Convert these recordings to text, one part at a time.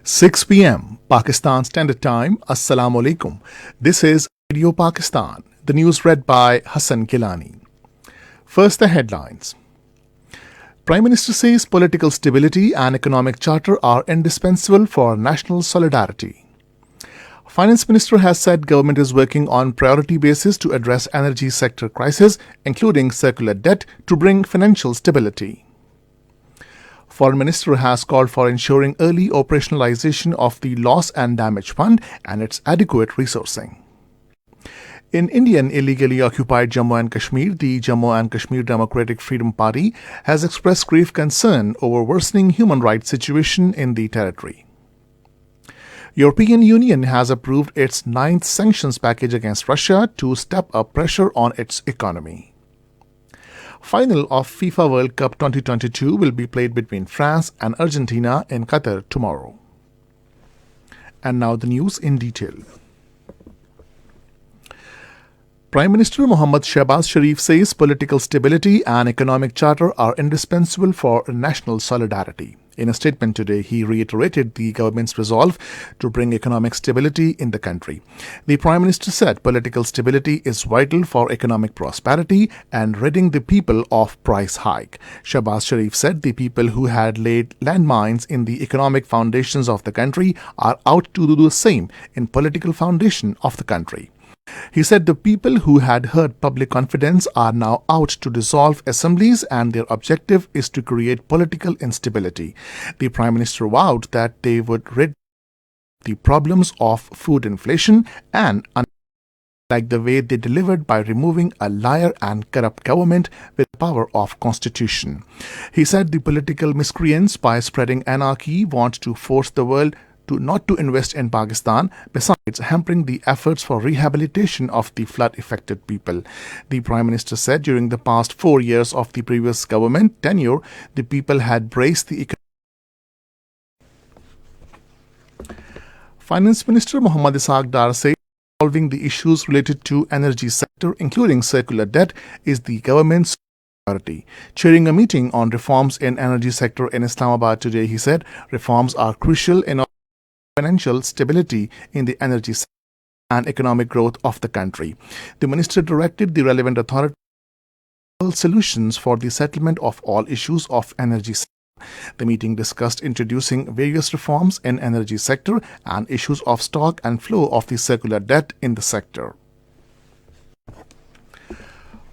6 p.m. Pakistan Standard Time. Assalamu alaikum. This is Radio Pakistan. The news read by Hassan Gilani. First, the headlines. Prime Minister says political stability and economic charter are indispensable for national solidarity. Finance Minister has said government is working on priority basis to address energy sector crisis, including circular debt, to bring financial stability. Foreign Minister has called for ensuring early operationalization of the Loss and Damage Fund and its adequate resourcing. In Indian illegally occupied Jammu and Kashmir, the Jammu and Kashmir Democratic Freedom Party has expressed grave concern over worsening human rights situation in the territory. European Union has approved its ninth sanctions package against Russia to step up pressure on its economy. Final of FIFA World Cup 2022 will be played between France and Argentina in Qatar tomorrow. And now the news in detail. Prime Minister Mohammad Shehbaz Sharif says political stability and economic charter are indispensable for national solidarity. In a statement today, he reiterated the government's resolve to bring economic stability in the country. The Prime Minister said political stability is vital for economic prosperity and ridding the people of price hike. Shehbaz Sharif said the people who had laid landmines in the economic foundations of the country are out to do the same in political foundation of the country. He said the people who had hurt public confidence are now out to dissolve assemblies and their objective is to create political instability. The Prime Minister vowed that they would rid the problems of food inflation and like the way they delivered by removing a liar and corrupt government with the power of constitution. He said the political miscreants, by spreading anarchy, want to force the world not to invest in Pakistan, besides hampering the efforts for rehabilitation of the flood-affected people. The Prime Minister said during the past 4 years of the previous government tenure, the people had braced the economy. Finance Minister Muhammad Ishaq Dar said solving the issues related to energy sector, including circular debt, is the government's priority. Chairing a meeting on reforms in energy sector in Islamabad today, he said reforms are crucial in financial stability in the energy sector and economic growth of the country. The minister directed the relevant authorities to find solutions for the settlement of all issues of energy sector. The meeting discussed introducing various reforms in energy sector and issues of stock and flow of the circular debt in the sector.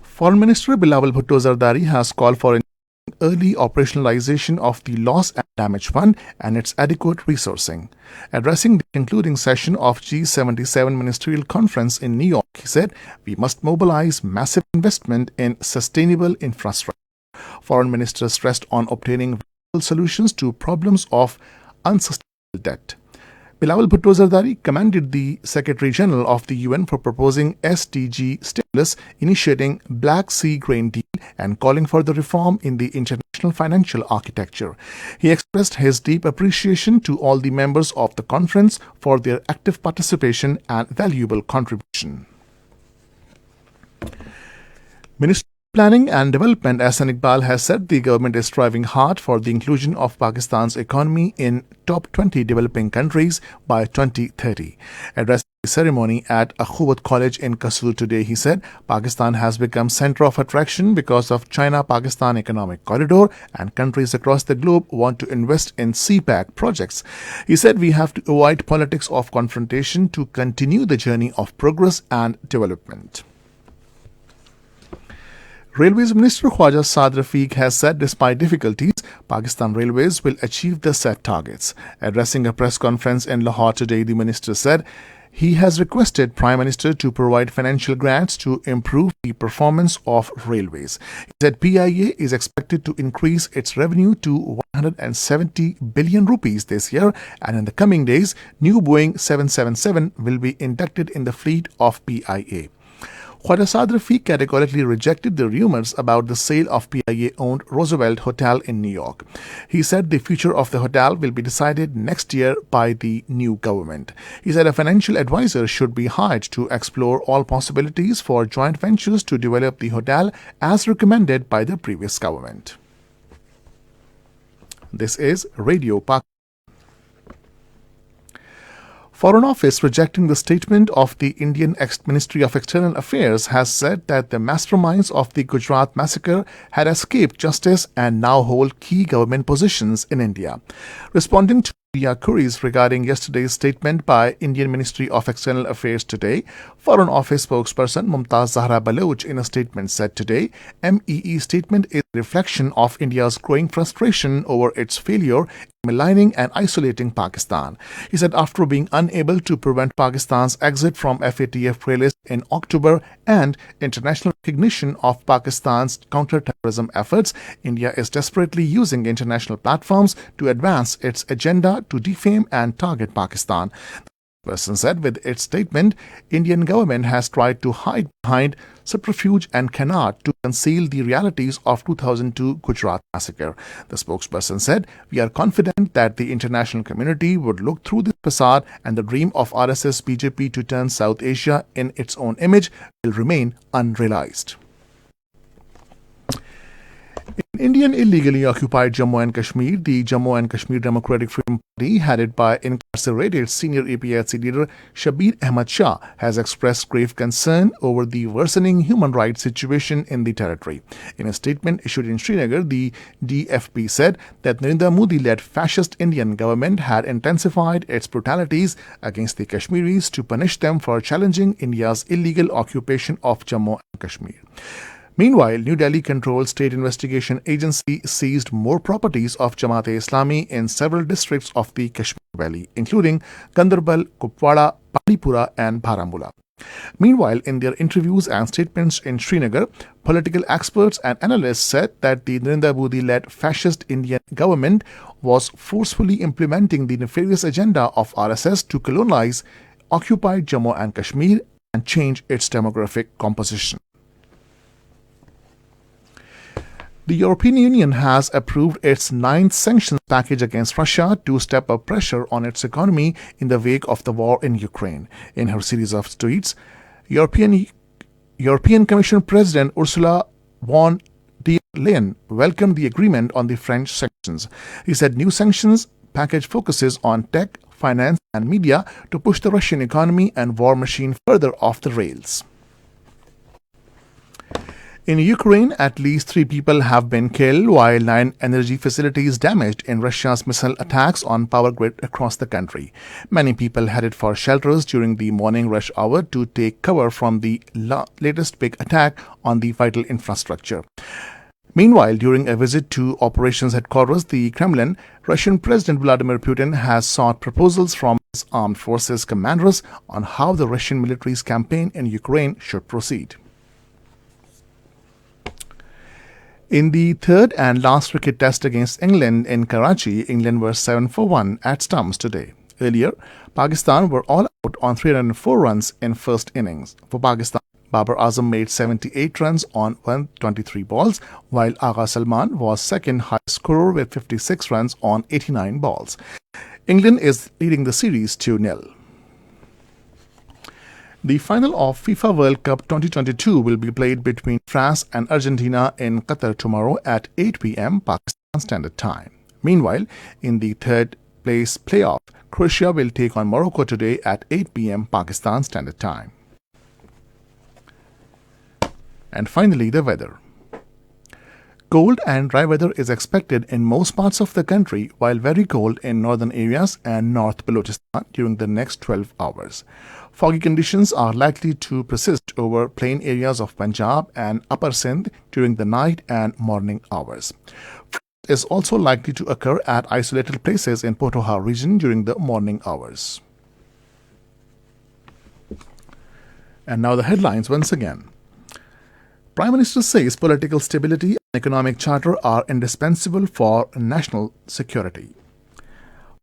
Foreign Minister Bilawal Bhutto Zardari has called for early operationalization of the Loss and Damage Fund and its adequate resourcing. Addressing the concluding session of G77 Ministerial Conference in New York, he said, "We must mobilize massive investment in sustainable infrastructure." Foreign Minister stressed on obtaining solutions to problems of unsustainable debt. Bilawal Bhutto Zardari commended the Secretary General of the UN for proposing SDG stimulus, initiating Black Sea Grain Deal and calling for the reform in the international financial architecture. He expressed his deep appreciation to all the members of the conference for their active participation and valuable contribution. Minister Planning and Development Ahsan Iqbal has said the government is striving hard for the inclusion of Pakistan's economy in top 20 developing countries by 2030. Addressing the ceremony at Akhuwat College in Kasur today, he said Pakistan has become center of attraction because of China-Pakistan Economic Corridor and countries across the globe want to invest in CPEC projects. He said we have to avoid politics of confrontation to continue the journey of progress and development. Railways Minister Khwaja Saad Rafiq has said despite difficulties, Pakistan Railways will achieve the set targets. Addressing a press conference in Lahore today, the minister said he has requested Prime Minister to provide financial grants to improve the performance of railways. He said PIA is expected to increase its revenue to 170 billion rupees this year, and in the coming days, new Boeing 777 will be inducted in the fleet of PIA. Khwaja Saad Rafiq categorically rejected the rumors about the sale of PIA-owned Roosevelt Hotel in New York. He said the future of the hotel will be decided next year by the new government. He said a financial advisor should be hired to explore all possibilities for joint ventures to develop the hotel as recommended by the previous government. This is Radio Pakistan. Foreign Office, rejecting the statement of the Indian Ministry of External Affairs, has said that the masterminds of the Gujarat massacre had escaped justice and now hold key government positions in India. Responding to media queries regarding yesterday's statement by Indian Ministry of External Affairs today, Foreign Office spokesperson Mumtaz Zahra Baloch in a statement said today, MEE statement is a reflection of India's growing frustration over its failure maligning and isolating Pakistan. He said after being unable to prevent Pakistan's exit from FATF playlist in October and international recognition of Pakistan's counter-terrorism efforts, India is desperately using international platforms to advance its agenda to defame and target Pakistan. The person said with its statement, Indian government has tried to hide behind subterfuge and cannot to conceal the realities of 2002 Gujarat massacre. The spokesperson said, "We are confident that the international community would look through this facade and the dream of RSS BJP to turn South Asia in its own image will remain unrealized." In Indian illegally occupied Jammu and Kashmir, the Jammu and Kashmir Democratic Freedom Party, headed by incarcerated senior APIC leader Shabir Ahmad Shah, has expressed grave concern over the worsening human rights situation in the territory. In a statement issued in Srinagar, the DFP said that Narendra Modi-led fascist Indian government had intensified its brutalities against the Kashmiris to punish them for challenging India's illegal occupation of Jammu and Kashmir. Meanwhile, New Delhi-controlled State Investigation Agency seized more properties of Jamaat-e-Islami in several districts of the Kashmir Valley, including Gandarbal, Kupwara, Padipura and Baramulla. Meanwhile, in their interviews and statements in Srinagar, political experts and analysts said that the Narendra Modi-led fascist Indian government was forcefully implementing the nefarious agenda of RSS to colonize occupied Jammu and Kashmir and change its demographic composition. The European Union has approved its ninth sanctions package against Russia to step up pressure on its economy in the wake of the war in Ukraine. In her series of tweets, European Commission President Ursula von der Leyen welcomed the agreement on the French sanctions. He said new sanctions package focuses on tech, finance and media to push the Russian economy and war machine further off the rails. In Ukraine, at least 3 people have been killed while 9 energy facilities damaged in Russia's missile attacks on power grid across the country. Many people headed for shelters during the morning rush hour to take cover from the latest big attack on the vital infrastructure. Meanwhile, during a visit to operations headquarters, the Kremlin, Russian President Vladimir Putin has sought proposals from his armed forces commanders on how the Russian military's campaign in Ukraine should proceed. In the third and last cricket test against England in Karachi, England were 7-for-1 at stumps today. Earlier, Pakistan were all out on 304 runs in first innings. For Pakistan, Babar Azam made 78 runs on 123 balls, while Agha Salman was second highest scorer with 56 runs on 89 balls. England is leading the series 2-0. The final of FIFA World Cup 2022 will be played between France and Argentina in Qatar tomorrow at 8 p.m. Pakistan Standard Time. Meanwhile, in the third place playoff, Croatia will take on Morocco today at 8 p.m. Pakistan Standard Time. And finally, the weather. Cold and dry weather is expected in most parts of the country, while very cold in northern areas and North Balochistan during the next 12 hours. Foggy conditions are likely to persist over plain areas of Punjab and Upper Sindh during the night and morning hours. Frost is also likely to occur at isolated places in Potoha region during the morning hours. And now the headlines once again. Prime Minister says political stability and economic charter are indispensable for national security.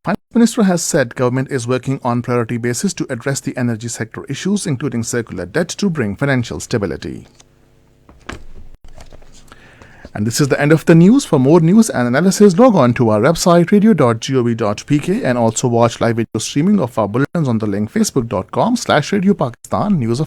Finance Minister has said government is working on priority basis to address the energy sector issues, including circular debt, to bring financial stability. And this is the end of the news. For more news and analysis, log on to our website radio.gov.pk and also watch live video streaming of our bulletins on the link facebook.com/Radio Pakistan News of